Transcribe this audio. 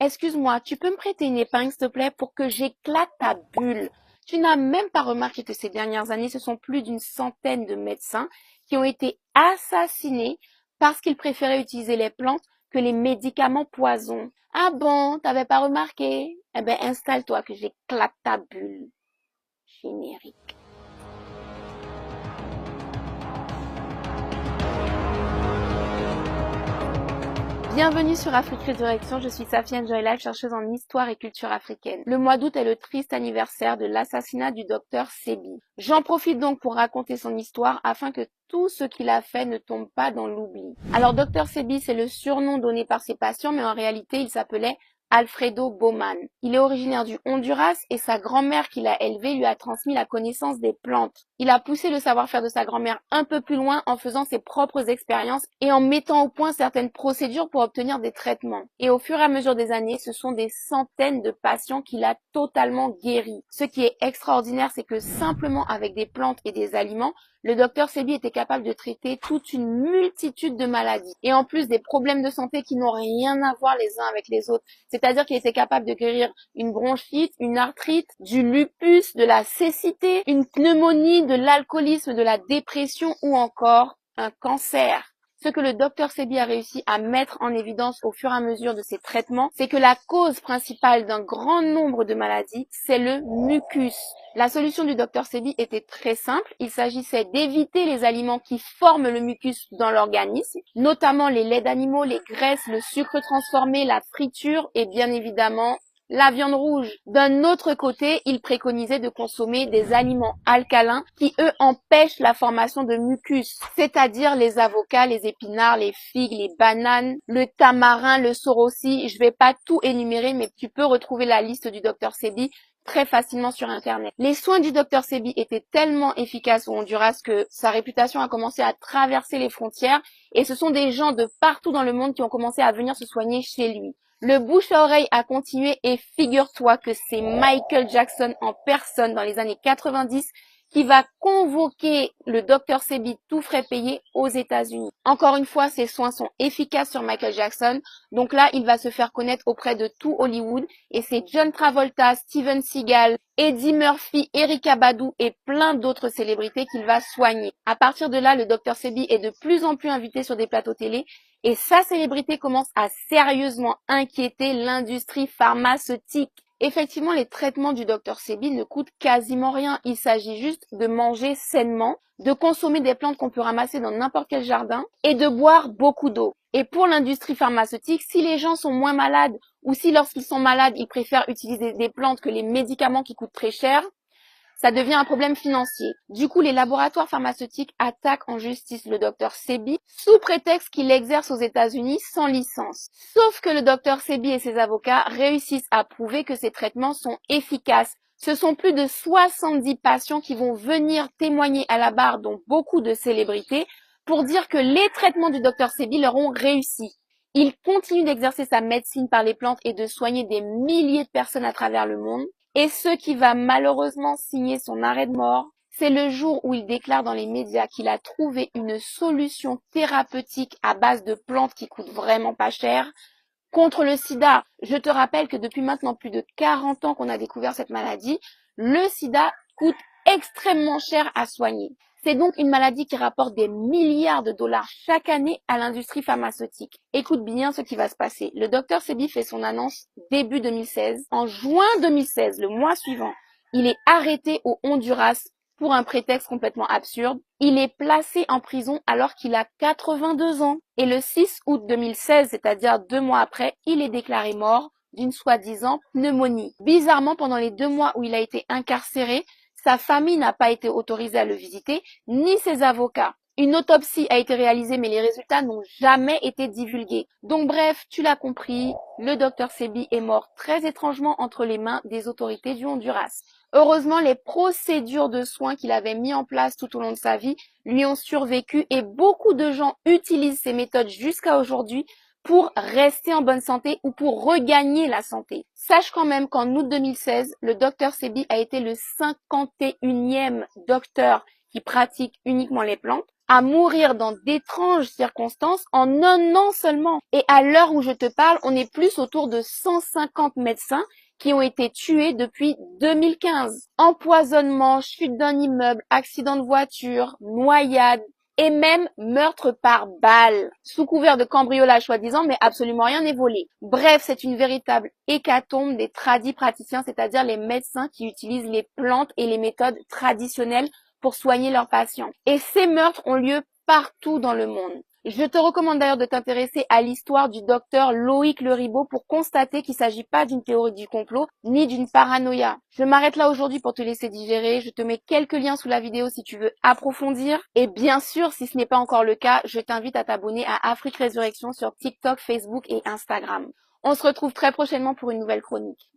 Excuse-moi, tu peux me prêter une épingle, s'il te plaît, pour que j'éclate ta bulle? Tu n'as même pas remarqué que ces dernières années, ce sont plus d'une centaine de médecins qui ont été assassinés parce qu'ils préféraient utiliser les plantes que les médicaments poisons. Ah bon, t'avais pas remarqué? Eh ben, installe-toi que j'éclate ta bulle. Générique. Bienvenue sur Afrique Résurrection, je suis Safia Njoy, chercheuse en histoire et culture africaine. Le mois d'août est le triste anniversaire de l'assassinat du docteur Sebi. J'en profite donc pour raconter son histoire afin que tout ce qu'il a fait ne tombe pas dans l'oubli. Alors docteur Sebi, c'est le surnom donné par ses patients, mais en réalité il s'appelait Alfredo Baumann. Il est originaire du Honduras et sa grand-mère qui l'a élevé lui a transmis la connaissance des plantes. Il a poussé le savoir-faire de sa grand-mère un peu plus loin en faisant ses propres expériences et en mettant au point certaines procédures pour obtenir des traitements. Et au fur et à mesure des années, ce sont des centaines de patients qu'il a totalement guéris. Ce qui est extraordinaire, c'est que simplement avec des plantes et des aliments, le docteur Sebi était capable de traiter toute une multitude de maladies. Et en plus des problèmes de santé qui n'ont rien à voir les uns avec les autres. C'est-à-dire qu'il était capable de guérir une bronchite, une arthrite, du lupus, de la cécité, une pneumonie, de l'alcoolisme, de la dépression ou encore un cancer. Ce que le docteur Sebi a réussi à mettre en évidence au fur et à mesure de ses traitements, c'est que la cause principale d'un grand nombre de maladies, c'est le mucus. La solution du docteur Sebi était très simple. Il s'agissait d'éviter les aliments qui forment le mucus dans l'organisme, notamment les laits d'animaux, les graisses, le sucre transformé, la friture et bien évidemment la viande rouge. D'un autre côté, il préconisait de consommer des aliments alcalins qui, eux, empêchent la formation de mucus, c'est-à-dire les avocats, les épinards, les figues, les bananes, le tamarin, le sorossi. Je vais pas tout énumérer, mais tu peux retrouver la liste du docteur Sebi très facilement sur Internet. Les soins du docteur Sebi étaient tellement efficaces au Honduras que sa réputation a commencé à traverser les frontières et ce sont des gens de partout dans le monde qui ont commencé à venir se soigner chez lui. Le bouche à oreille a continué et figure-toi que c'est Michael Jackson en personne dans les années 90 qui va convoquer le docteur Sebi tout frais payé aux États-Unis. Encore une fois, ses soins sont efficaces sur Michael Jackson. Donc là, il va se faire connaître auprès de tout Hollywood et c'est John Travolta, Steven Seagal, Eddie Murphy, Erykah Badu et plein d'autres célébrités qu'il va soigner. À partir de là, le docteur Sebi est de plus en plus invité sur des plateaux télé et sa célébrité commence à sérieusement inquiéter l'industrie pharmaceutique. Effectivement, les traitements du docteur Sebi ne coûtent quasiment rien. Il s'agit juste de manger sainement, de consommer des plantes qu'on peut ramasser dans n'importe quel jardin et de boire beaucoup d'eau. Et pour l'industrie pharmaceutique, si les gens sont moins malades ou si lorsqu'ils sont malades, ils préfèrent utiliser des plantes que les médicaments qui coûtent très cher, ça devient un problème financier. Du coup, les laboratoires pharmaceutiques attaquent en justice le docteur Sebi sous prétexte qu'il exerce aux États-Unis sans licence. Sauf que le docteur Sebi et ses avocats réussissent à prouver que ces traitements sont efficaces. Ce sont plus de 70 patients qui vont venir témoigner à la barre, dont beaucoup de célébrités, pour dire que les traitements du docteur Sebi leur ont réussi. Il continue d'exercer sa médecine par les plantes et de soigner des milliers de personnes à travers le monde. Et ce qui va malheureusement signer son arrêt de mort, c'est le jour où il déclare dans les médias qu'il a trouvé une solution thérapeutique à base de plantes qui coûtent vraiment pas cher contre le sida. Je te rappelle que depuis maintenant plus de 40 ans qu'on a découvert cette maladie, le sida coûte extrêmement cher à soigner. C'est donc une maladie qui rapporte des milliards de dollars chaque année à l'industrie pharmaceutique. Écoute bien ce qui va se passer. Le docteur Sebi fait son annonce début 2016. En juin 2016, le mois suivant, il est arrêté au Honduras pour un prétexte complètement absurde. Il est placé en prison alors qu'il a 82 ans. Et le 6 août 2016, c'est-à-dire 2 mois après, il est déclaré mort d'une soi-disant pneumonie. Bizarrement, pendant les 2 mois où il a été incarcéré, sa famille n'a pas été autorisée à le visiter, ni ses avocats. Une autopsie a été réalisée, mais les résultats n'ont jamais été divulgués. Donc bref, tu l'as compris, le docteur Sebi est mort très étrangement entre les mains des autorités du Honduras. Heureusement, les procédures de soins qu'il avait mis en place tout au long de sa vie lui ont survécu et beaucoup de gens utilisent ces méthodes jusqu'à aujourd'hui pour rester en bonne santé ou pour regagner la santé. Sache quand même qu'en août 2016, le docteur Sebi a été le 51e docteur qui pratique uniquement les plantes. à mourir dans d'étranges circonstances en un an seulement. Et à l'heure où je te parle, on est plus autour de 150 médecins qui ont été tués depuis 2015. Empoisonnement, chute d'un immeuble, accident de voiture, noyade, et même meurtre par balle, sous couvert de cambriolage soi-disant, mais absolument rien n'est volé. Bref, c'est une véritable hécatombe des tradis praticiens, c'est-à-dire les médecins qui utilisent les plantes et les méthodes traditionnelles pour soigner leurs patients. Et ces meurtres ont lieu partout dans le monde. Je te recommande d'ailleurs de t'intéresser à l'histoire du docteur Loïc Le Ribot pour constater qu'il ne s'agit pas d'une théorie du complot ni d'une paranoïa. Je m'arrête là aujourd'hui pour te laisser digérer. Je te mets quelques liens sous la vidéo si tu veux approfondir. Et bien sûr, si ce n'est pas encore le cas, je t'invite à t'abonner à Afrique Résurrection sur TikTok, Facebook et Instagram. On se retrouve très prochainement pour une nouvelle chronique.